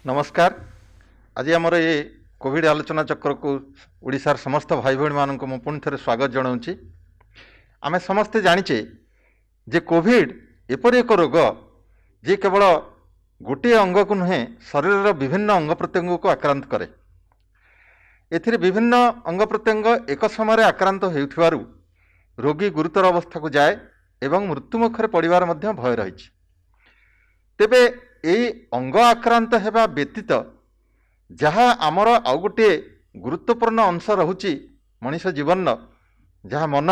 नमस्कार। आज आमर ये कोविड आलोचना चक्र को ओडिशार समस्त भाई भौणी मानक मु पुणी थे स्वागत जनाऊँगी। आमे समस्ते जानिचे जे कोविड एपरि एक रोग जे केवल गोटे अंग को नुहे शरीर विभिन्न अंग प्रत्यंग को आक्रांत करे। एथिरे विभिन्न अंग प्रत्यंग एक समय आक्रांत होउथिबारु रोगी गुरुतर अवस्था को जाए एवं मृत्युमुखर पड़िबार मध्य भय रही। तेबे यही अंग आक्रांत हेबा व्यतीत जहाँ आमर आउ गोटे गुरुत्वपूर्ण अंश रहुची मनीष जीवन जहाँ मन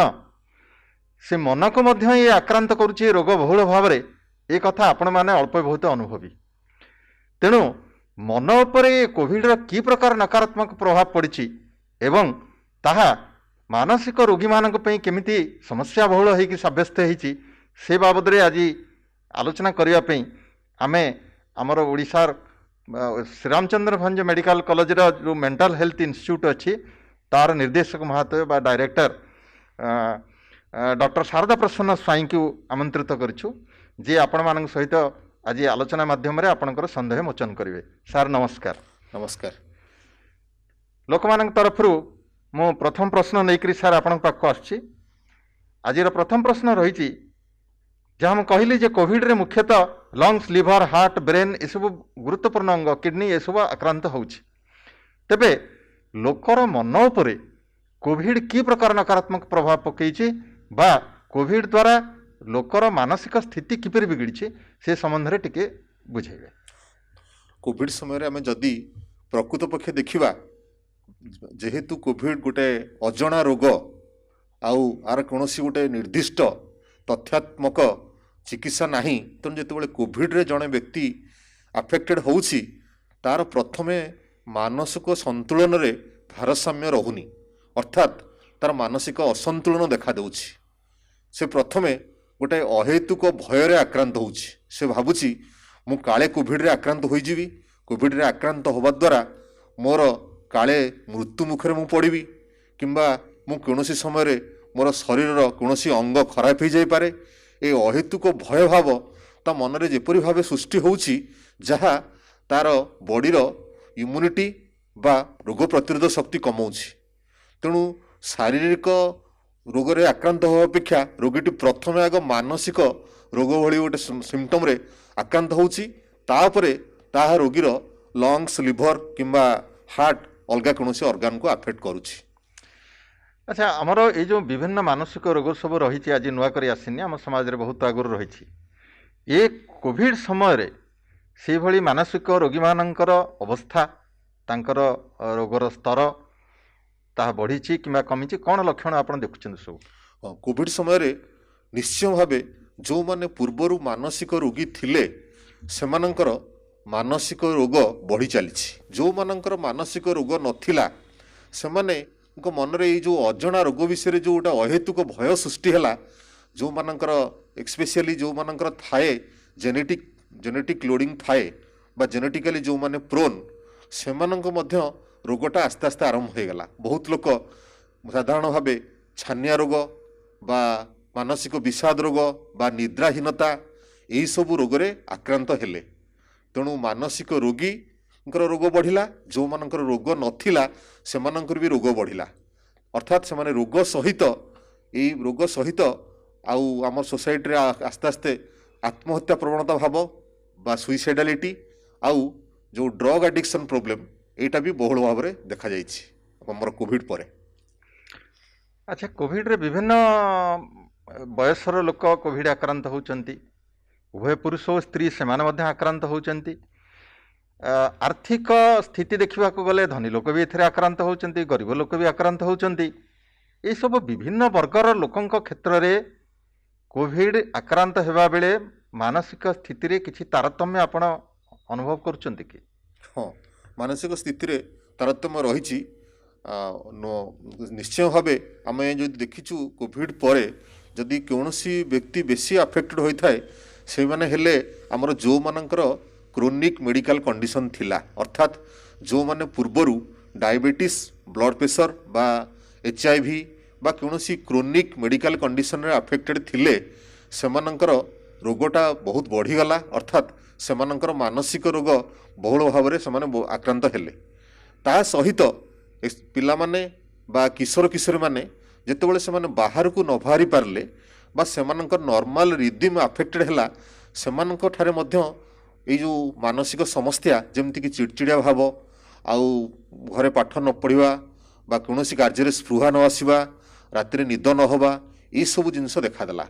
से मन को मध्य ये आक्रांत करुच्ची रोग बहुल भाव में ये कथा आपण मैंने अल्प बहुत अनुभवी। तेणु मन उपरे कोविड की प्रकार नकारात्मक प्रभाव पड़ी एवं ताहा मानसिक रोगी मानक पई केमिति समस्या बहुल होइकि सब्यस्त होइछि से बाबद रे आज आलोचना करिया पई आमे आमर ओडिशार श्रीरामचंद्र भंज मेडिकल कॉलेज जो मेंटल हेल्थ इंस्टीट्यूट अच्छी तार निर्देशक महत्व बा डायरेक्टर डॉक्टर शारदा प्रसन्न स्वाई को आमंत्रित करूँ जी आपण मान सहित आज आलोचना माध्यम आपणकर संदेह मोचन करेंगे। सार नमस्कार। नमस्कार। लोक मान तरफ मु प्रथम प्रश्न नहीं सार आपण पाक आसी। आज प्रथम प्रश्न रही जहाँ मुझे कहली जे कोविड रे मुख्यतः लंग्स लिवर हार्ट ब्रेन ये सब गुरुत्वपूर्ण अंग किडनी ये सब आक्रांत होउछि। तेबे लोकर मन उपरे कोविड की प्रकार नकारात्मक प्रभाव पकईछि बा कोविड द्वारा लोकर मानसिक स्थिति किपरि बिगड़ी से संबंध में टिके बुझेबे। कोविड समय आम जदि प्रकृत पक्षे देखा जेहेतु कोविड गोटे अजଣା रोग आर कौन गोटे निर्दिष्ट तथ्यात्मक चिकित्सा नहीं तेणु जो कोविड रे जड़े व्यक्ति आफेक्टेड होउछि तार प्रथमे मानसिक संतुलन रे भारसाम्य रहुनी अर्थात तार मानसिक असंतुलन देखा देउछि। से प्रथमे गोटे अहेतुक भय आक्रांत होउछि। से भाबुछि मु काले कोविड रे आक्रांत होई जीवी, कोविड रे आक्रांत होबा द्वारा मोर काले मृत्यु मुखरे मु पड़िबी किंबा मु कोनोसी समय रे मोर शरीर कोनोसी अंग खराब हो जाई पारे। ए अहेतुक भय भाव ता मन रे जेपरि भावे सृष्टि होउछि जहा तार बॉडीर इम्यूनिटी बा रोग प्रतिरोध शक्ति कमाउछि। तेणु शारीरिक रोग रे आक्रांत होवा अपेक्षा रोगीटी प्रथमे आग मानसिक रोग भली गोटे सिम्पटम रे आक्रांत होउछि तापरे ताहा रोगीर लंग्स लिवर किंबा हार्ट अलगा कोनोसी ऑर्गन को अफेक्ट करूछि। अच्छा आमर ये जो विभिन्न मानसिक रोग सब रही आज नुआ कर आसनी आम समाज रे बहुत आगुरी रही ये कोविड समय से भली मानसिक रोगी मानकर अवस्था तांकर रोगर स्तर ता बढ़ी कि कमी कौन लक्षण आप देखुं सब? कोविड समय रे निश्चय भावे जो माने पूर्वर मानसिक रोगी थिले सेमानंकर मानसिक रोग बढ़ी चली। जो मानंकर मानसिक रोग नथिला सेमाने मन रे जो अजଣା रोग विषय जो गोटे अहेतुक भय सृष्टि है जो मानकर एक्सपेशली जो मानकर थाए जेनेटिक लोडिंग थाए बा जेनेटिकली जो माने प्रोन से मध्य रोगटा आस्ते आस्ते आरंभ हो गला। बहुत लोक साधारण भाव छानिया रोग बा मानसिक विषाद रोग बा निद्राहीनता यही सब रोग रे आक्रांत हेले। तेणु मानसिक रोगी रोग बढ़िला, जो मानकर रोग नथिला सेमानंकर भी रोग बढ़िला अर्थात से माने रोग सहित यही रोग सहित आउ आम सोसाइटी रे आस्ते आस्ते आत्महत्या प्रवणता भाव बा सुइसाइडालिटी आउ जो ड्रग एडिक्शन प्रॉब्लम एटा भी बहुल भाव में देखा जाइछि हमर कोविड परे। अच्छा कोविड रे विभिन्न बयसर लोक कोविड आक्रांत होउचंती, उभय पुरुष और स्त्री से आक्रांत होउचंती। आर्थिक स्थिति देखा गले धनी लोक भी एथिरे आक्रांत होउचंती, गरीब लोक भी आक्रांत होउचंती। ये सब विभिन्न वर्गर लोकों क्षेत्र में कोविड आक्रांत हेबा बेले मानसिक स्थिति रे किछि तारतम्य आपण अनुभव करुचंती कि? हाँ, मानसिक स्थिति रे तारतम्य रही निश्चय भावे आम जो देखीचु कोविड परे जदि कौनसी व्यक्ति बेसी अफेक्टेड होता है से माने हेले आमर जो मानकर क्रोनिक मेडिकल कंडीशन थिला अर्थात जो माने पूर्वरु डायबिटीज ब्लड प्रेशर बा HIV बा कौनसी क्रोनिक मेडिकल कंडीशन रे अफेक्टेड थिले सेमानंकर रोगटा बहुत बढ़ीगला अर्थात ସେମାନଙ୍କର ମାନସିକ ରୋଗ ବହୁଳ ଭାବରେ ସେମାନେ ଆକ୍ରାନ୍ତ ହେଲେ। ତା ସହିତ ପିଲାମାନେ ବା କିଶୋର କିଶୋରୀମାନେ ଯେତେବେଳେ ସେମାନେ ବାହାରକୁ ନ ବାହାରି ପାରିଲେ ବା ସେମାନଙ୍କର ନର୍ମାଲ ରିଦିମ୍ ଆଫେକ୍ଟେଡ଼ ହେଲା, ସେମାନଙ୍କ ଠାରେ ମଧ୍ୟ ଏଇ ଯେଉଁ ମାନସିକ ସମସ୍ୟା ଯେମିତିକି ଚିଡ଼ଚିଡ଼ିଆ ଭାବ, ଆଉ ଘରେ ପାଠ ନ ପଢ଼ିବା ବା କୌଣସି କାର୍ଯ୍ୟରେ ସ୍ପୃହା ନ ଆସିବା, ରାତିରେ ନିଦ ନ ହେବା, ଏଇସବୁ ଜିନିଷ ଦେଖାଦେଲା।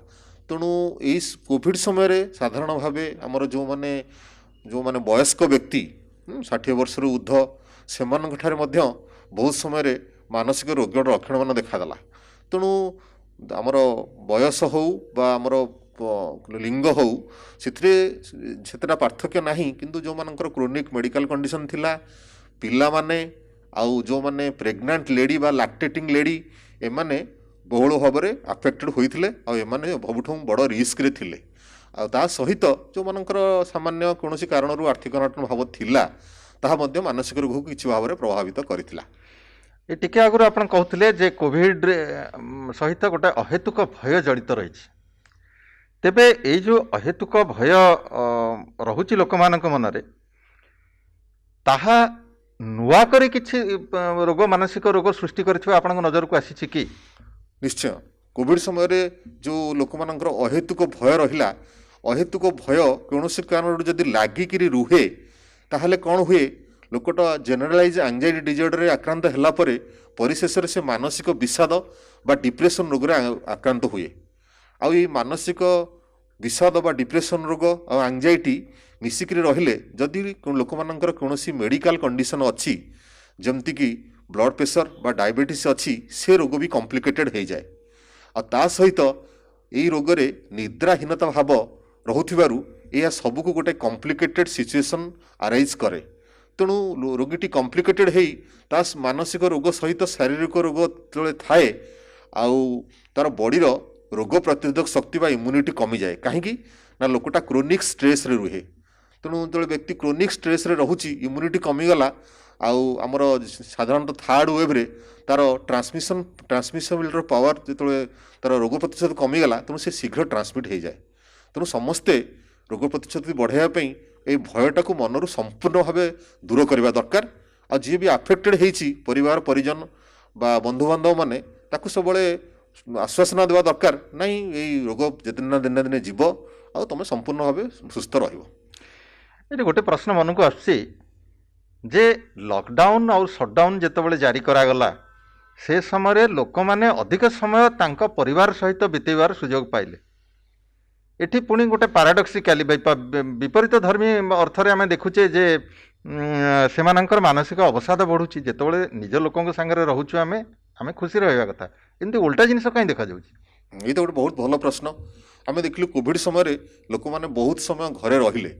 ତେଣୁ ଏଇ କୋଭିଡ଼ ସମୟରେ ସାଧାରଣ ଭାବେ ଆମର ଯେଉଁମାନେ ବୟସ୍କ ବ୍ୟକ୍ତି 60 ବର୍ଷରୁ ଉର୍ଦ୍ଧ୍ୱ, ସେମାନଙ୍କ ଠାରେ ମଧ୍ୟ ବହୁତ ସମୟରେ ମାନସିକ ରୋଗର ଲକ୍ଷଣମାନ ଦେଖାଦେଲା। ତେଣୁ ଆମର ବୟସ ହେଉ ବା ଆମର ଲିଙ୍ଗ ହେଉ ସେଥିରେ ପାର୍ଥକ୍ୟ ନାହିଁ, କିନ୍ତୁ ଯେଉଁମାନଙ୍କର କ୍ରୋନିକ୍ ମେଡ଼ିକାଲ କଣ୍ଡିସନ୍ ଥିଲା, ପିଲାମାନେ ଆଉ ଯେଉଁମାନେ ପ୍ରେଗନାଣ୍ଟ ଲେଡ଼ି ବା ଲାକ୍ଟେଟିଂ ଲେଡ଼ି, ଏମାନେ ବହୁଳ ଭାବରେ ଆଫେକ୍ଟେଡ଼ ହୋଇଥିଲେ ଆଉ ଏମାନେ ସବୁଠୁ ବଡ଼ ରିସ୍କରେ ଥିଲେ। ଆଉ ତା ସହିତ ଯେଉଁମାନଙ୍କର ସାମାନ୍ୟ କୌଣସି କାରଣରୁ ଆର୍ଥିକ ଅନାଟନ ଭାବ ଥିଲା, ତାହା ମଧ୍ୟ ମାନସିକ ରୋଗକୁ କିଛି ଭାବରେ ପ୍ରଭାବିତ କରିଥିଲା। ଏ ଟିକେ ଆଗରୁ ଆପଣ କହୁଥିଲେ ଯେ କୋଭିଡ ସହିତ ଗୋଟେ ଅହେତୁକ ଭୟ ଜଡ଼ିତ ରହିଛି। ତେବେ ଏଇ ଯେଉଁ ଅହେତୁକ ଭୟ ରହୁଛି ଲୋକମାନଙ୍କ ମନରେ, ତାହା ନୂଆ କରି କିଛି ରୋଗ ମାନସିକ ରୋଗ ସୃଷ୍ଟି କରିଥିବା ଆପଣଙ୍କ ନଜରକୁ ଆସିଛି କି? ନିଶ୍ଚୟ, କୋଭିଡ଼ ସମୟରେ ଯେଉଁ ଲୋକମାନଙ୍କର ଅହେତୁକ ଭୟ ରହିଲା, ଅହେତୁକ ଭୟ କୌଣସି କାରଣରୁ ଯଦି ଲାଗିକିରି ରୁହେ, ତାହେଲେ କ'ଣ ହୁଏ, ଲୋକଟା ଜେନେରାଲାଇଜ୍ ଆଙ୍ଜାଇଟି ଡିଜର୍ଡରରେ ଆକ୍ରାନ୍ତ ହେଲା ପରେ ପରିଶେଷରେ ସେ ମାନସିକ ବିଷାଦ ବା ଡିପ୍ରେସନ୍ ରୋଗରେ ଆକ୍ରାନ୍ତ ହୁଏ। ଆଉ ଏଇ ମାନସିକ ବିଷାଦ ବା ଡିପ୍ରେସନ୍ ରୋଗ ଆଉ ଆଙ୍ଜାଇଟି ମିଶିକିରି ରହିଲେ, ଯଦି ଲୋକମାନଙ୍କର କୌଣସି ମେଡ଼ିକାଲ କଣ୍ଡିସନ୍ ଅଛି, ଯେମିତିକି ବ୍ଲଡ଼ ପ୍ରେସର ବା ଡାଇବେଟିସ୍ ଅଛି, ସେ ରୋଗ ବି କମ୍ପ୍ଲିକେଟେଡ଼ ହେଇଯାଏ। ଆଉ ତା ସହିତ ଏଇ ରୋଗରେ ନିଦ୍ରାହୀନତା ଭାବ ରହୁଥିବାରୁ ଏହା ସବୁକୁ ଗୋଟେ କମ୍ପ୍ଲିକେଟେଡ଼ ସିଚୁଏସନ୍ ଆରାଇଜ୍ କରେ। ତେଣୁ ରୋଗୀଟି କମ୍ପ୍ଲିକେଟେଡ଼ ହେଇ ତା ମାନସିକ ରୋଗ ସହିତ ଶାରୀରିକ ରୋଗ ଯେତେବେଳେ ଥାଏ, ଆଉ ତାର ବଡ଼ିର ରୋଗ ପ୍ରତିରୋଧକ ଶକ୍ତି ବା ଇମ୍ୟୁନିଟି କମିଯାଏ। କାହିଁକି ନା ଲୋକଟା କ୍ରୋନିକ୍ ଷ୍ଟ୍ରେସ୍ରେ ରୁହେ। ତେଣୁ ଯେତେବେଳେ ବ୍ୟକ୍ତି କ୍ରୋନିକ୍ ଷ୍ଟ୍ରେସ୍ରେ ରହୁଛି, ଇମ୍ୟୁନିଟି କମିଗଲା, ଆଉ ଆମର ସାଧାରଣତଃ ଥାର୍ଡ଼ ୱେଭ୍ରେ ତାର ଟ୍ରାନ୍ସମିସବିଲିଟିର ପାୱାର ଯେତେବେଳେ ତାର ରୋଗ ପ୍ରତିଶୋଧ କମିଗଲା, ତେଣୁ ସେ ଶୀଘ୍ର ଟ୍ରାନ୍ସମିଟ୍ ହେଇଯାଏ। ତେଣୁ ସମସ୍ତେ ରୋଗ ପ୍ରତିଶୋଧ ବଢ଼ାଇବା ପାଇଁ এই ଭୟଟାକୁ ମନରୁ ସମ୍ପୂର୍ଣ୍ଣ ଭାବେ ଦୂର କରିବା ଦରକାର। ଆଉ ଯିଏ ବି ଆଫେକ୍ଟେଡ଼ ହେଇଛି, ପରିବାର ପରିଜନ ବା ବନ୍ଧୁବାନ୍ଧବମାନେ, ତାକୁ ସବୁବେଳେ ଆଶ୍ୱାସନା ଦେବା ଦରକାର, ନାହିଁ ଏଇ ରୋଗ ଯେତେ ଦିନେ ଦିନେ ଯିବ ଆଉ ତୁମେ ସମ୍ପୂର୍ଣ୍ଣ ଭାବେ ସୁସ୍ଥ ରହିବ। ଏଠି ଗୋଟେ ପ୍ରଶ୍ନ ମନକୁ ଆସୁଛି ଯେ ଲକଡାଉନ୍ ଆଉ ସଟ୍ଡାଉନ୍ ଯେତେବେଳେ ଜାରି କରାଗଲା, ସେ ସମୟରେ ଲୋକମାନେ ଅଧିକ ସମୟ ତାଙ୍କ ପରିବାର ସହିତ ବିତେଇବାର ସୁଯୋଗ ପାଇଲେ। ଏଠି ପୁଣି ଗୋଟେ ପାରାଡକ୍ସିକାଲି ବିପରୀତ ଧର୍ମୀ ଅର୍ଥରେ ଆମେ ଦେଖୁଛେ ଯେ ସେମାନଙ୍କର ମାନସିକ ଅବସାଦ ବଢ଼ୁଛି। ଯେତେବେଳେ ନିଜ ଲୋକଙ୍କ ସାଙ୍ଗରେ ରହୁଛୁ ଆମେ ଖୁସି ରହିବା କଥା, ଏମିତି ଓଲଟା ଜିନିଷ କାହିଁ ଦେଖାଯାଉଛି? ଏଇ ତ ଗୋଟେ ବହୁତ ଭଲ ପ୍ରଶ୍ନ। ଆମେ ଦେଖିଲୁ କୋଭିଡ଼ ସମୟରେ ଲୋକମାନେ ବହୁତ ସମୟ ଘରେ ରହିଲେ,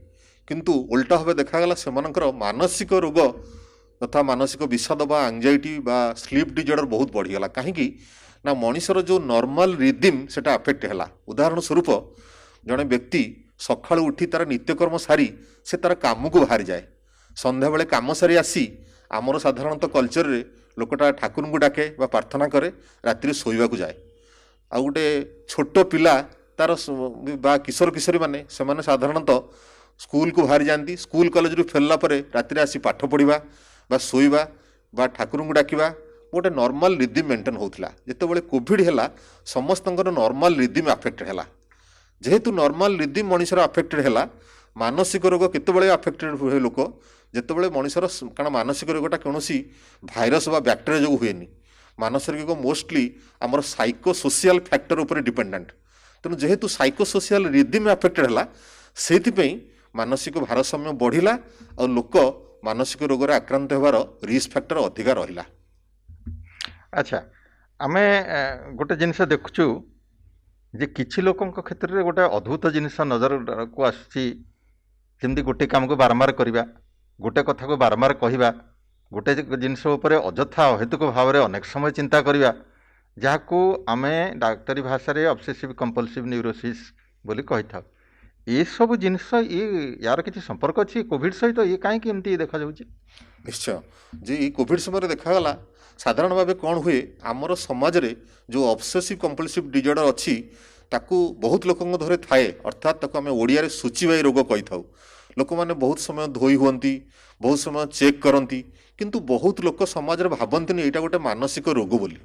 କିନ୍ତୁ ଓଲଟା ଭାବେ ଦେଖାଗଲା ସେମାନଙ୍କର ମାନସିକ ରୋଗ ତଥା ମାନସିକ ବିଷାଦ ବା ଆଙ୍ଜାଇଟି ବା ସ୍ଲିପ୍ ଡିଜର୍ଡର ବହୁତ ବଢ଼ିଗଲା। କାହିଁକି ନା ମଣିଷର ଯେଉଁ ନର୍ମାଲ ରିଦିମ୍ ସେଟା ଆଫେକ୍ଟ ହେଲା। ଉଦାହରଣ ସ୍ୱରୂପ, ଜଣେ ବ୍ୟକ୍ତି ସକାଳୁ ଉଠି ତାର ନିତ୍ୟକର୍ମ ସାରି ସେ ତାର କାମକୁ ବାହାରିଯାଏ। ସନ୍ଧ୍ୟାବେଳେ କାମ ସାରି ଆସି ଆମର ସାଧାରଣତଃ କଲଚରରେ ଲୋକଟା ଠାକୁରଙ୍କୁ ଡାକେ ବା ପ୍ରାର୍ଥନା କରେ, ରାତିରେ ଶୋଇବାକୁ ଯାଏ। ଆଉ ଗୋଟେ ଛୋଟ ପିଲା ତାର ବା କିଶୋର କିଶୋରୀମାନେ, ସେମାନେ ସାଧାରଣତଃ ସ୍କୁଲକୁ ବାହାରି ଯାଆନ୍ତି। ସ୍କୁଲ କଲେଜରୁ ଫେରିଲା ପରେ ରାତିରେ ଆସି ପାଠ ପଢ଼ିବା ବା ଶୋଇବା ବା ଠାକୁରଙ୍କୁ ଡାକିବା ଗୋଟେ ନର୍ମାଲ ରିଦିମ୍ ମେଣ୍ଟେନ୍ ହେଉଥିଲା। ଯେତେବେଳେ କୋଭିଡ଼ ହେଲା, ସମସ୍ତଙ୍କର ନର୍ମାଲ ରିଦିମ୍ ଆଫେକ୍ଟ ହେଲା। ଯେହେତୁ ନର୍ମାଲ ରିଦିମ୍ ମଣିଷର ଆଫେକ୍ଟେଡ଼ ହେଲା, ମାନସିକ ରୋଗ କେତେବେଳେ ଆଫେକ୍ଟେଡ଼ ହୁଏ ଲୋକ, ଯେତେବେଳେ ମଣିଷର, କାରଣ ମାନସିକ ରୋଗଟା କୌଣସି ଭାଇରସ୍ ବା ବ୍ୟାକ୍ଟେରିଆ ଯୋଗୁଁ ହୁଏନି। ମାନସିକ ରୋଗ ମୋଷ୍ଟଲି ଆମର ସାଇକୋସୋସିଆଲ ଫ୍ୟାକ୍ଟର ଉପରେ ଡିପେଣ୍ଡାଣ୍ଟ। ତେଣୁ ଯେହେତୁ ସାଇକୋସୋସିଆଲ ରିଦିମ୍ ଆଫେକ୍ଟେଡ଼ ହେଲା, ସେଇଥିପାଇଁ ମାନସିକ ଭାରସାମ୍ୟ ବଢ଼ିଲା ଆଉ ଲୋକ ମାନସିକ ରୋଗରେ ଆକ୍ରାନ୍ତ ହେବାର ରିସ୍କ ଫ୍ୟାକ୍ଟର ଅଧିକା ରହିଲା। ଆଚ୍ଛା, ଆମେ ଗୋଟେ ଜିନିଷ ଦେଖୁଛୁ ଯେ କିଛି ଲୋକଙ୍କ କ୍ଷେତ୍ରରେ ଗୋଟେ ଅଦ୍ଭୁତ ଜିନିଷ ନଜରକୁ ଆସୁଛି। ଯେମିତି ଗୋଟେ କାମକୁ ବାରମ୍ବାର କରିବା, ଗୋଟେ କଥାକୁ ବାରମ୍ବାର କହିବା, ଗୋଟେ ଜିନିଷ ଉପରେ ଅଯଥା ଅହେତୁକ ଭାବରେ ଅନେକ ସମୟ ଚିନ୍ତା କରିବା, ଯାହାକୁ ଆମେ ଡାକ୍ତରୀ ଭାଷାରେ ଅବସେସିଭ୍ କମ୍ପଲସିଭ୍ ନ୍ୟୁରୋସିସ୍ ବୋଲି କହିଥାଉ। ଏସବୁ ଜିନିଷ ୟାର କିଛି ସମ୍ପର୍କ ଅଛି କୋଭିଡ଼ ସହିତ? ଇଏ କାହିଁକି ଏମିତି ଦେଖାଯାଉଛି? ନିଶ୍ଚୟ, ଯେ ଏଇ କୋଭିଡ଼ ସମୟରେ ଦେଖାଗଲା, ସାଧାରଣ ଭାବେ କ'ଣ ହୁଏ, ଆମର ସମାଜରେ ଯେଉଁ ଅବସେସିଭ୍ କମ୍ପଲସିଭ୍ ଡିଜର୍ଡର ଅଛି, ତାକୁ ବହୁତ ଲୋକଙ୍କ ଧରେ ଥାଏ। ଅର୍ଥାତ୍ ତାକୁ ଆମେ ଓଡ଼ିଆରେ ସୂଚିବାହୀ ରୋଗ କହିଥାଉ। लोक मैंने बहुत समय धोई हुअन्ति बहुत समय चेक करती किंतु बहुत लोक समाज भावन्तिनी यहाँ गोटे मानसिक रोग बोली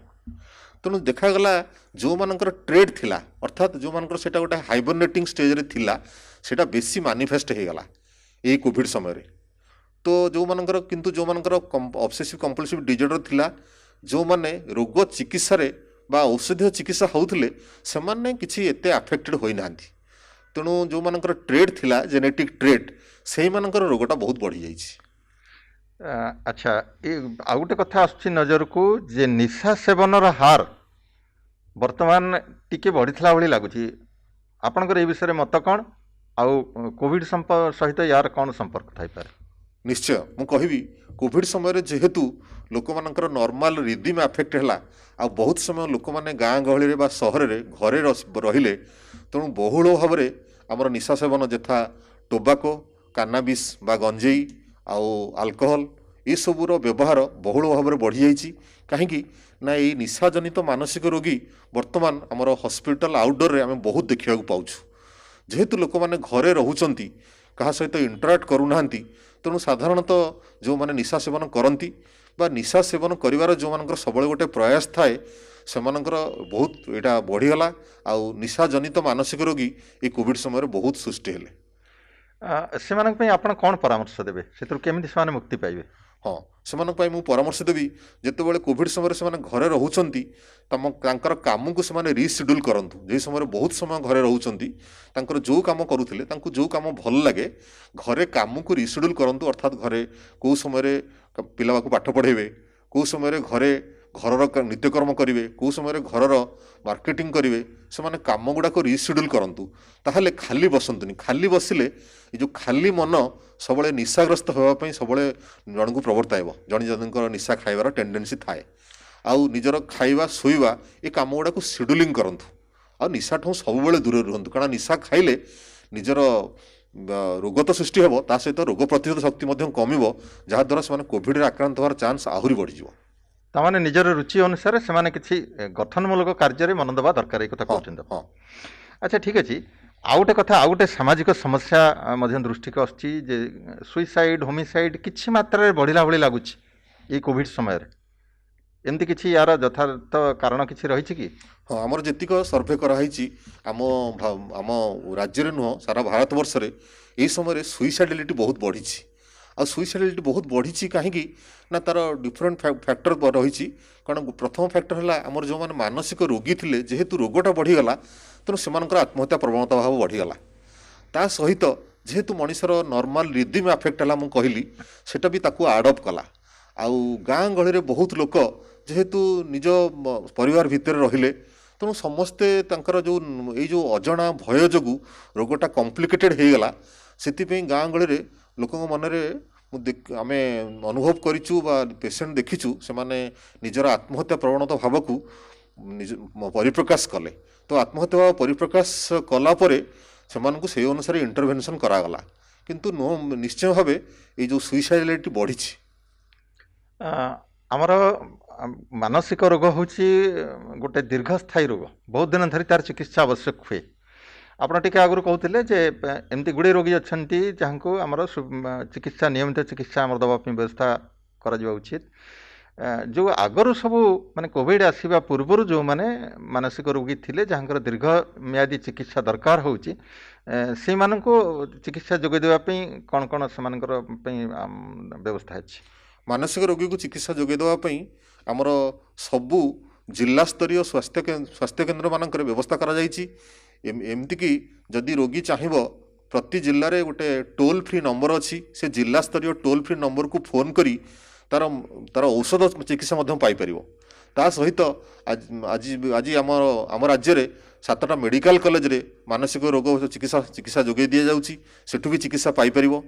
तेणु देखागला जो मानकर ट्रेड थिला अर्थात जो मानकर सेटा गोटे हाइबरनेटिंग स्टेज रे थिला सेटा बेसी मैनिफेस्ट हो गला ये कोविड समय रे तो जो मानकर किंतु जो मानकर ऑब्सेसिव कंपल्सिव डिजॉर्डर थिला जो माने रोग चिकित्सा रे बा औषधीय चिकित्सा होउथिले से माने किछि एते अफेक्टेड होई नांती तेणु जो मानकर ट्रेड थिला जेनेटिक ट्रेड से मानकर रोगटा बहुत बढ़ी जाइछि। अच्छा ये आउ गोटे कथा आसुछि नजर को जे निशा सेवनर हार वर्तमान टिके बढ़िथिला भली लागुछि आपनकर ए विषय मत कौन आउ कोविड सहित यार कौन संपर्क थाई पारे? निश्चय मु कहबी कोविड समय जेहेतु लोक मानकर नॉर्मल रिदिम अफेक्ट है आ बहुत समय लोक माने गाँ गहली रे बा सहर रे घरे रहिले तेणु बहुल भाव में आमर निशा सेवन जथा टोबाको कानाबिस बा गंजेई आउ अल्कोहल ये सबूर व्यवहार बहुल भाव में बढ़ी जाइए कहीं ना ये निशा जनित मानसिक रोगी वर्तमान आमर हॉस्पिटल आउटडोर रे आम बहुत देखा पाऊँ जेहेतु लोक मैंने घरे रोचंती क्या सहित इंटराक्ट करूना तेणु साधारणतः जो मैंने निशा सेवन करती बा निशा सेवन करिवार जो मानकर सब गोटे प्रयास थाए से बहुत यहाँ बढ़ीगला आउ निशा जनित मानसिक रोगी ये कोविड समय बहुत सृष्टि हेले से आपण कौन परामर्श देवे से केमिति से मुक्ति पाइबे? हाँ से मु परामर्श देवी जिते कोविड समय से घरे रोचंती तांकर काम को से रिशिड्यूल करंतु जे समय बहुत समय घरे रोचंती तांकर जो काम करुथिले तांको जो काम भल लगे घरे काम को रिशिड्यूल करंतु अर्थात घरे को समय पिला को पाठ पढ़ेबे को समय घरे घर नित्यकर्म करेंगे कौ समय घर मार्केटिंग करेंगे से माने काम गुड़ाक रिशिड्यूल करंतु ताहले खाली बसंतुनी खाली बसिले ये जो खाली मन सब निशाग्रस्त होगापी सब जन को प्रवर्ताइब जन जन निशा खाइबार टेंडेन्सी थाए आउ निजर खाइबा शोइबा ये काम गुड़ाक शेड्यूलिंग करंतु आ निशा ठूँ सब दूर रुहतु कारण निशा खाइले निजर रोग तो सृष्टि हेब ता सहित रोग प्रतिरोध शक्ति कमिब जहाद्वारा से कोविड आक्रांत होवार चांस आहरी बढ़ीज ताने निजर रुचि अनुसार से किसी गठनमूलक कार्य मन देवा दरकार एक कथा कहते। हाँ अच्छा ठीक अच्छे आउ गोटे कथा आउ गोटे सामाजिक समस्या दृष्टि को आसुची जे सुइसाइड होमिसाइड किछि मात्रा बढ़िला भली लगुच ये कोविड समय एमती किछि यार यथार्थ कारण किछि रही कि? हाँ आमर जेतिक सर्भे कराई आम आम राज्य नुह सारा भारत वर्ष रे यही समय सुइसाइडिलिटी बहुत बढ़ी आ सुइसाइडिलिटी बहुत बढ़ी कहीं ना तार डिफरेंट फैक्टर रही कारण प्रथम फैक्टर है आमर जो मैंने मानसिक रोगी थे जेहेतु रोगटा बढ़ीगला तेणु से आत्महत्या प्रवणता भाव बढ़ीगला ता सहित जेहेतु मनीषर नॉर्मल रिदिम अफेक्ट है मुझे कहली सेटा भी ताकू आडप कला आउ गाँ गहली बहुत लोक जेहेतु निज परिवार भितर रहिले तेणु समस्ते तांकर जो ये जो अजଣା भय जोगु रोगटा कॉम्प्लिकेटेड हो गला से गाँ गहली लोक मनरे आम अनुभव करूँ बा पेसेंट देखीचु से माने निजर आत्महत्या प्रवणता भाव को परिप्रकाश कले तो आत्महत्या भाव परिप्रकाश कलापर से अनुसार इंटरवेंशन करागला किंतु निश्चय भाव ये जो सुइसाइडिलिटी बढ़ी आमर मानसिक रोग हूँ गोटे दीर्घस्थायी रोग बहुत दिन धरी तार चिकित्सा आवश्यक हुए आपड़ टे आगु कहते जे एमती गुड़े रोगी अच्छा जहाँ को आमर चिकित्सा नियमित चिकित्सा आम दवापी व्यवस्था करा उचित जो आगर सब माने कोविड आसवा पूर्वर जो माने मानसिक रोगी थिले जहाँ दीर्घ म्यादी चिकित्सा दरकार होची से माननको चिकित्सा जोगे देवाई कौन कौन से व्यवस्था है? मानसिक रोगी को चिकित्सा जोगे देवाई आमर सबू जिला स्तरीय स्वास्थ्य केन्द्र मानक व्यवस्था करा जाइछि एमती कि जदि रोगी चाहिए प्रति जिले में गोटे टोल फ्री नंबर अच्छी से जिला स्तरीय टोल फ्री नंबर को फोन करी तार तार औषध चिकित्सा पाइपर ता सहित आज आज आम राज्य में 7टा मेडिकल कॉलेज रे मानसिक रोग चिकित्सा जोगे दि जाउछि सेठु भी चिकित्सा पाइपर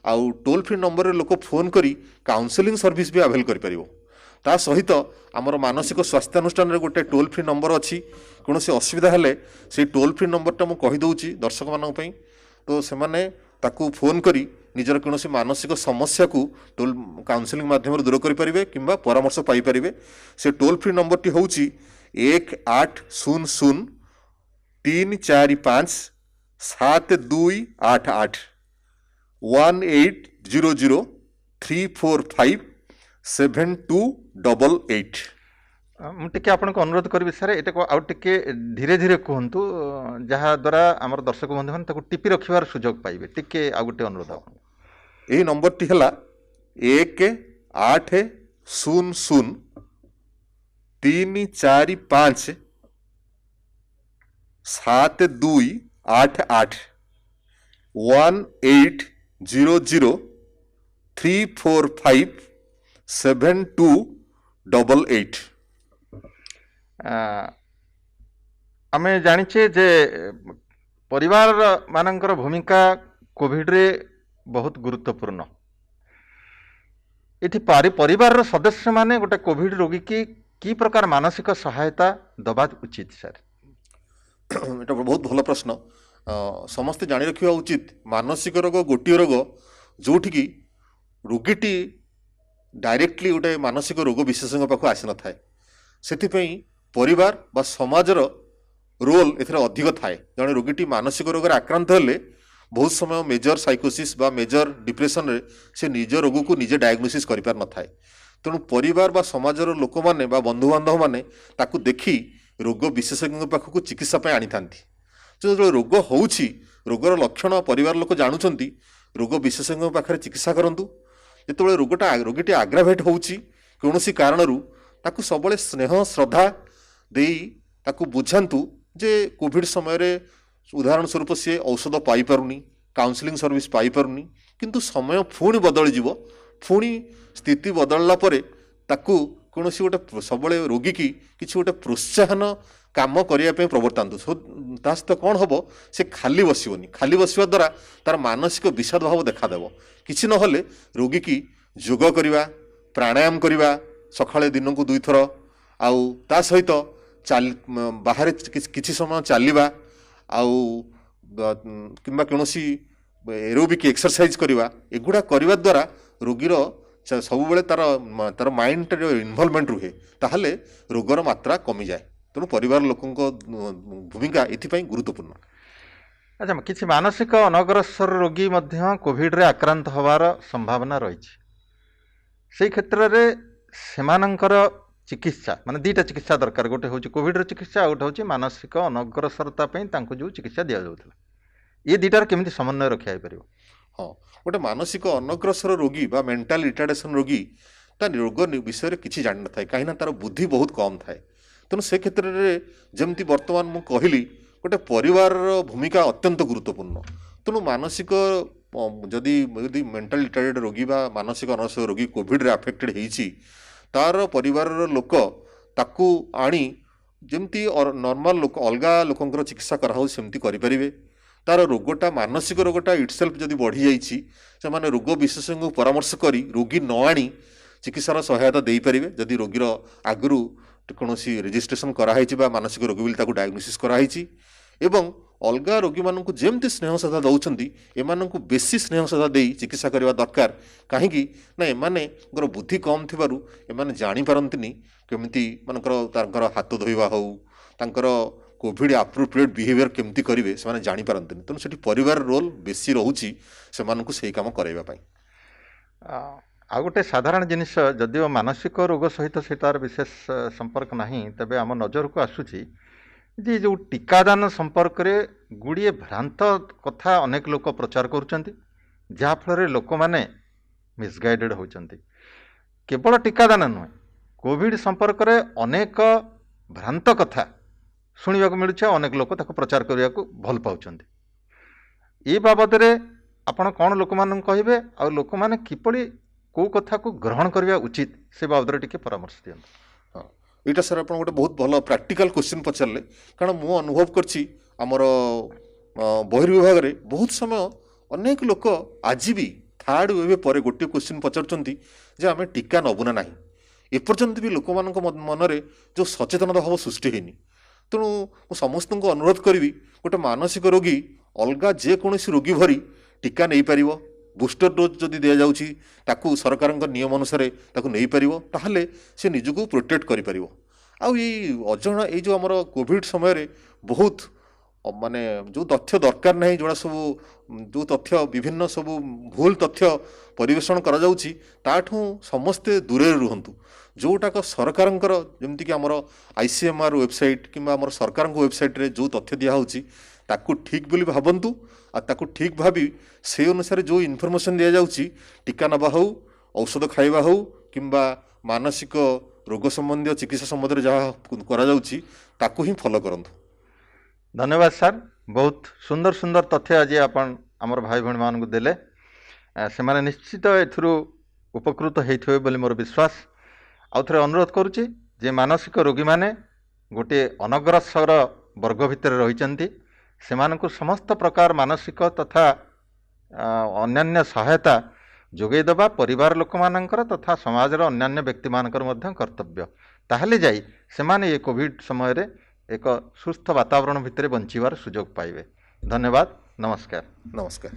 आउ टोल फ्री नंबर रे लोक फोन करी काउंसलिंग सर्विस भी अवेल करि परिबो ता सहित आमर मानसिक स्वास्थ्य अनुष्ठान रे गोटे टोल फ्री नंबर अच्छी कौन से असुविधा हेले से टोल फ्री नंबरटा मु कहीदे दर्शक मानक पई तो से माने ताकू फोन करी निजर कौन मानसिक समस्या को टोल काउंसलिंग माध्यम दूर करें कि परामर्श पाइपर से टोल फ्री नंबर टी हूँ 1800 345 7288 1800345728। ମୁଁ ଟିକେ ଆପଣଙ୍କୁ ଅନୁରୋଧ କରିବି ସାର୍ ଏଟାକୁ ଆଉ ଟିକେ ଧୀରେ ଧୀରେ କୁହନ୍ତୁ ଯାହାଦ୍ୱାରା ଆମର ଦର୍ଶକ ବନ୍ଧୁମାନେ ତାକୁ ଟିପି ରଖିବାର ସୁଯୋଗ ପାଇବେ। ଟିକେ ଆଉ ଗୋଟେ ଅନୁରୋଧ ହଁ, ଆପଣଙ୍କୁ। ଏହି ନମ୍ବରଟି ହେଲା 1800345728 1800345728। ଆ, ଆମେ ଜାଣିଛେ ଯେ ପରିବାର ମାନଙ୍କର ଭୂମିକା କୋଭିଡରେ ବହୁତ ଗୁରୁତ୍ୱପୂର୍ଣ୍ଣ। ଏଠି ପରିବାରର ସଦସ୍ୟମାନେ ଗୋଟେ କୋଭିଡ ରୋଗୀକି କି ପ୍ରକାର ମାନସିକ ସହାୟତା ଦେବା ଉଚିତ ସାର୍? এটা ବହୁତ ଭଲ ପ୍ରଶ୍ନ। ସମସ୍ତେ ଜାଣି ରଖିବା ଉଚିତ ମାନସିକ ରୋଗ ଗୋଟିଏ ରୋଗ ଯୋଉଠିକି ରୋଗୀଟି ଡାଇରେକ୍ଟଲି ଗୋଟେ ମାନସିକ ରୋଗ ବିଶେଷଜ୍ଞ ପାଖକୁ ଆସିନଥାଏ। ସେଥିପାଇଁ ପରିବାର ବା ସମାଜର ରୋଲ୍ ଏଥିରେ ଅଧିକ ଥାଏ। ଜଣେ ରୋଗୀଟି ମାନସିକ ରୋଗରେ ଆକ୍ରାନ୍ତ ହେଲେ ବହୁତ ସମୟ ମେଜର ସାଇକୋସିସ୍ ବା ମେଜର ଡିପ୍ରେସନରେ ସେ ନିଜ ରୋଗକୁ ନିଜେ ଡାୟଗ୍ନୋସିସ୍ କରିପାରିନଥାଏ। ତେଣୁ ପରିବାର ବା ସମାଜର ଲୋକମାନେ ବା ବନ୍ଧୁବାନ୍ଧବମାନେ ତାକୁ ଦେଖି ରୋଗ ବିଶେଷଜ୍ଞଙ୍କ ପାଖକୁ ଚିକିତ୍ସା ପାଇଁ ଆଣିଥାନ୍ତି। ଯେତେବେଳେ ରୋଗ ହେଉଛି, ରୋଗର ଲକ୍ଷଣ ପରିବାର ଲୋକ ଜାଣୁଛନ୍ତି, ରୋଗ ବିଶେଷଜ୍ଞଙ୍କ ପାଖରେ ଚିକିତ୍ସା କରନ୍ତୁ। ଯେତେବେଳେ ରୋଗୀଟି ଆଗ୍ରାଭେଟ୍ ହେଉଛି କୌଣସି କାରଣରୁ, ତାକୁ ସବୁବେଳେ ସ୍ନେହ ଶ୍ରଦ୍ଧା ଦେଇ ତାକୁ ବୁଝାନ୍ତୁ ଯେ କୋଭିଡ ସମୟରେ ଉଦାହରଣ ସ୍ୱରୂପ ସିଏ ଔଷଧ ପାଇପାରୁନି, କାଉନସିଲିଂ ସର୍ଭିସ୍ ପାଇପାରୁନି, କିନ୍ତୁ ସମୟ ପୁଣି ବଦଳିଯିବ। ପୁଣି ସ୍ଥିତି ବଦଳିଲା ପରେ ତାକୁ କୌଣସି ଗୋଟେ ସବୁବେଳେ ରୋଗୀକି କିଛି ଗୋଟେ ପ୍ରୋତ୍ସାହନ କାମ କରିବା ପାଇଁ ପ୍ରବର୍ତ୍ତାନ୍ତୁ। ତା ସହିତ କ'ଣ ହେବ, ସେ ଖାଲି ବସିବନି। ଖାଲି ବସିବା ଦ୍ୱାରା ତାର ମାନସିକ ବିଷାଦ ଭାବ ଦେଖାଦେବ। କିଛି ନହେଲେ ରୋଗୀକି ଯୋଗ କରିବା, ପ୍ରାଣାୟାମ କରିବା ସକାଳେ ଦିନକୁ 2 ଥର, ଆଉ ତା ସହିତ ବାହାରେ କିଛି ସମୟ ଚାଲିବା, ଆଉ କିମ୍ବା କୌଣସି ଏରୋବିକ୍ ଏକ୍ସରସାଇଜ କରିବା, ଏଗୁଡ଼ା କରିବା ଦ୍ୱାରା ରୋଗୀର ସବୁବେଳେ ତାର ମାଇଣ୍ଡର ଇନଭଲଭମେଣ୍ଟ ରୁହେ। ତାହେଲେ ରୋଗର ମାତ୍ରା କମିଯାଏ। ତେଣୁ ପରିବାର ଲୋକଙ୍କ ଭୂମିକା ଏଥିପାଇଁ ଗୁରୁତ୍ୱପୂର୍ଣ୍ଣ। ଆଚ୍ଛା, କିଛି ମାନସିକ ଅନଗ୍ରସର ରୋଗୀ ମଧ୍ୟ କୋଭିଡରେ ଆକ୍ରାନ୍ତ ହେବାର ସମ୍ଭାବନା ରହିଛି। ସେଇ କ୍ଷେତ୍ରରେ ସେମାନଙ୍କର ଚିକିତ୍ସା ମାନେ ଦୁଇଟା ଚିକିତ୍ସା ଦରକାର। ଗୋଟେ ହେଉଛି କୋଭିଡର ଚିକିତ୍ସା, ଆଉ ଗୋଟେ ହେଉଛି ମାନସିକ ଅନଗ୍ରସରତା ପାଇଁ ତାଙ୍କୁ ଯେଉଁ ଚିକିତ୍ସା ଦିଆଯାଉଥିଲା। ଏ ଦୁଇଟାର କେମିତି ସମନ୍ୱୟ ରକ୍ଷା ହେଇପାରିବ? ହଁ, ଗୋଟେ ମାନସିକ ଅନଗ୍ରସର ରୋଗୀ ବା ମେଣ୍ଟାଲ ରିଟାର୍ଡେସନ ରୋଗୀ ତା ରୋଗ ବିଷୟରେ କିଛି ଜାଣିନଥାଏ, କାହିଁକିନା ତାର ବୁଦ୍ଧି ବହୁତ କମ୍ ଥାଏ। ତେଣୁ ସେ କ୍ଷେତ୍ରରେ ଯେମିତି ବର୍ତ୍ତମାନ ମୁଁ କହିଲି, ଗୋଟେ ପରିବାରର ଭୂମିକା ଅତ୍ୟନ୍ତ ଗୁରୁତ୍ୱପୂର୍ଣ୍ଣ। ତେଣୁ ମାନସିକ ଯଦି ମେଣ୍ଟାଲ ରିଟାର୍ଡେଡ ରୋଗୀ ବା ମାନସିକ ଅନଗ୍ରସର ରୋଗୀ କୋଭିଡରେ ଆଫେକ୍ଟେଡ ହେଇଛି, ତାର ପରିବାରର ଲୋକ ତାକୁ ଆଣି ଯେମିତି ନର୍ମାଲ ଲୋକ ଅଲଗା ଲୋକଙ୍କର ଚିକିତ୍ସା କରାହେଉଛି ସେମିତି କରିପାରିବେ। ତାର ରୋଗଟା ମାନସିକ ରୋଗଟା ଇଟସେଲ୍ଫ ଯଦି ବଢ଼ିଯାଇଛି, ସେମାନେ ରୋଗ ବିଶେଷଜ୍ଞଙ୍କୁ ପରାମର୍ଶ କରି ରୋଗୀ ନ ଆଣି ଚିକିତ୍ସାର ସହାୟତା ଦେଇପାରିବେ। ଯଦି ରୋଗୀର ଆଗରୁ କୌଣସି ରେଜିଷ୍ଟ୍ରେସନ କରାହେଇଛି ବା ମାନସିକ ରୋଗୀ ବୋଲି ତାକୁ ଡାୟଗ୍ନୋସିସ୍ କରାହେଇଛି, ଏବଂ ଅଲଗା ରୋଗୀମାନଙ୍କୁ ଯେମିତି ସ୍ନେହ ଶ୍ରଦ୍ଧା ଦେଉଛନ୍ତି ଏମାନଙ୍କୁ ବେଶୀ ସ୍ନେହ ଶ୍ରଦ୍ଧା ଦେଇ ଚିକିତ୍ସା କରିବା ଦରକାର। କାହିଁକି ନା ଏମାନଙ୍କର ବୁଦ୍ଧି କମ୍ ଥିବାରୁ ଏମାନେ ଜାଣିପାରନ୍ତିନି କେମିତି ତାଙ୍କର ହାତ ଧୋଇବା ହେଉ, ତାଙ୍କର କୋଭିଡ ଆପ୍ରୋପ୍ରିଏଟ୍ ବିହେଭିୟର କେମିତି କରିବେ ସେମାନେ ଜାଣିପାରନ୍ତିନି। ତେଣୁ ସେଠି ପରିବାର ରୋଲ ବେଶୀ ରହୁଛି ସେମାନଙ୍କୁ ସେଇ କାମ କରାଇବା ପାଇଁ। ଆଉ ଗୋଟେ ସାଧାରଣ ଜିନିଷ, ଯଦିଓ ମାନସିକ ରୋଗ ସହିତ ସେ ତାର ବିଶେଷ ସମ୍ପର୍କ ନାହିଁ, ତେବେ ଆମ ନଜରକୁ ଆସୁଛି ଯେ ଯେଉଁ ଟିକାଦାନ ସମ୍ପର୍କରେ ଗୁଡ଼ିଏ ଭ୍ରାନ୍ତ କଥା ଅନେକ ଲୋକ ପ୍ରଚାର କରୁଛନ୍ତି, ଯାହାଫଳରେ ଲୋକମାନେ ମିସଗାଇଡେଡ଼ ହେଉଛନ୍ତି। କେବଳ ଟିକାଦାନ ନୁହେଁ, କୋଭିଡ ସମ୍ପର୍କରେ ଅନେକ ଭ୍ରାନ୍ତ କଥା ଶୁଣିବାକୁ ମିଳୁଛି, ଅନେକ ଲୋକ ତାକୁ ପ୍ରଚାର କରିବାକୁ ଭଲ ପାଉଛନ୍ତି। ଏ ବାବଦରେ ଆପଣ କ'ଣ ଲୋକମାନଙ୍କୁ କହିବେ, ଆଉ ଲୋକମାନେ କିପରି କେଉଁ କଥାକୁ ଗ୍ରହଣ କରିବା ଉଚିତ ସେ ବାବଦରେ ଟିକେ ପରାମର୍ଶ ଦିଅନ୍ତୁ। ହଁ, ଏଇଟା ସାର୍ ଆପଣ ଗୋଟେ ବହୁତ ଭଲ ପ୍ରାକ୍ଟିକାଲ କ୍ୱେଶ୍ଚିନ୍ ପଚାରିଲେ। କାରଣ ମୁଁ ଅନୁଭବ କରିଛି ଆମର ବହିର୍ବିଭାଗରେ ବହୁତ ସମୟ ଅନେକ ଲୋକ ଆଜି ବି ଥାର୍ଡ ୱେଭ୍ ପରେ ଗୋଟିଏ କ୍ୱେଶ୍ଚିନ୍ ପଚାରୁଛନ୍ତି ଯେ ଆମେ ଟିକା ନେବୁ ନା ନାହିଁ। ଏପର୍ଯ୍ୟନ୍ତ ବି ଲୋକମାନଙ୍କ ମନରେ ଯେଉଁ ସଚେତନତା ଭାବ ସୃଷ୍ଟି ହେଇନି। ତେଣୁ ମୁଁ ସମସ୍ତଙ୍କୁ ଅନୁରୋଧ କରିବି, ଗୋଟେ ମାନସିକ ରୋଗୀ ଅଲଗା ଯେକୌଣସି ରୋଗୀ ଭରି ଟିକା ନେଇପାରିବ। ବୁଷ୍ଟର ଡୋଜ୍ ଯଦି ଦିଆଯାଉଛି ତାକୁ ସରକାରଙ୍କ ନିୟମ ଅନୁସାରେ ତାକୁ ନେଇପାରିବ, ତାହେଲେ ସେ ନିଜକୁ ପ୍ରୋଟେକ୍ଟ କରିପାରିବ। ଆଉ ଏଇ ଯେଉଁ ଆମର କୋଭିଡ ସମୟରେ ବହୁତ ମାନେ ଯେଉଁ ତଥ୍ୟ ଦରକାର ନାହିଁ, ଯେଉଁଟା ସବୁ ଯେଉଁ ତଥ୍ୟ ବିଭିନ୍ନ ସବୁ ଭୁଲ ତଥ୍ୟ ପରିବେଷଣ କରାଯାଉଛି, ତାଠୁ ସମସ୍ତେ ଦୂରରେ ରୁହନ୍ତୁ। ଯେଉଁଟାକ ସରକାରଙ୍କର, ଯେମିତିକି ଆମର ICMR ୱେବସାଇଟ୍ କିମ୍ବା ଆମର ସରକାରଙ୍କ ୱେବସାଇଟ୍ରେ ଯେଉଁ ତଥ୍ୟ ଦିଆହେଉଛି ତାକୁ ଠିକ୍ ବୋଲି ଭାବନ୍ତୁ, ଆଉ ତାକୁ ଠିକ୍ ଭାବି ସେଇ ଅନୁସାରେ ଯେଉଁ ଇନଫର୍ମେସନ୍ ଦିଆଯାଉଛି, ଟୀକା ନେବା ହେଉ, ଔଷଧ ଖାଇବା ହେଉ କିମ୍ବା ମାନସିକ ରୋଗ ସମ୍ବନ୍ଧୀୟ ଚିକିତ୍ସା ସମ୍ବନ୍ଧରେ ଯାହା କରାଯାଉଛି ତାକୁ ହିଁ ଫଲୋ କରନ୍ତୁ। धन्यवाद सार, बहुत सुंदर सुंदर तथ्य आज आपण आमर भाई भणी मानक देले। से माने निश्चित एथुरु उपकृत होइथिबे बोली मोर विश्वास। आउ थरे अनुरोध करुछि जे मानसिक रोगी माने गोटे अनग्रसर वर्ग भितर रहिचंती, सेमानकु समस्त प्रकार मानसिक तथा अन्यान्य सहायता जोगै देबा परिवार लोक मानकर तथा समाजर अन्यान्य व्यक्ति मानकर मध्य कर्तव्य। ताहले जाई सेमाने ये कोविड समय रे एक सुस्थ वातावरण भितर बंचिबार सुजोग पाइबे। धन्यवाद, नमस्कार। नमस्कार।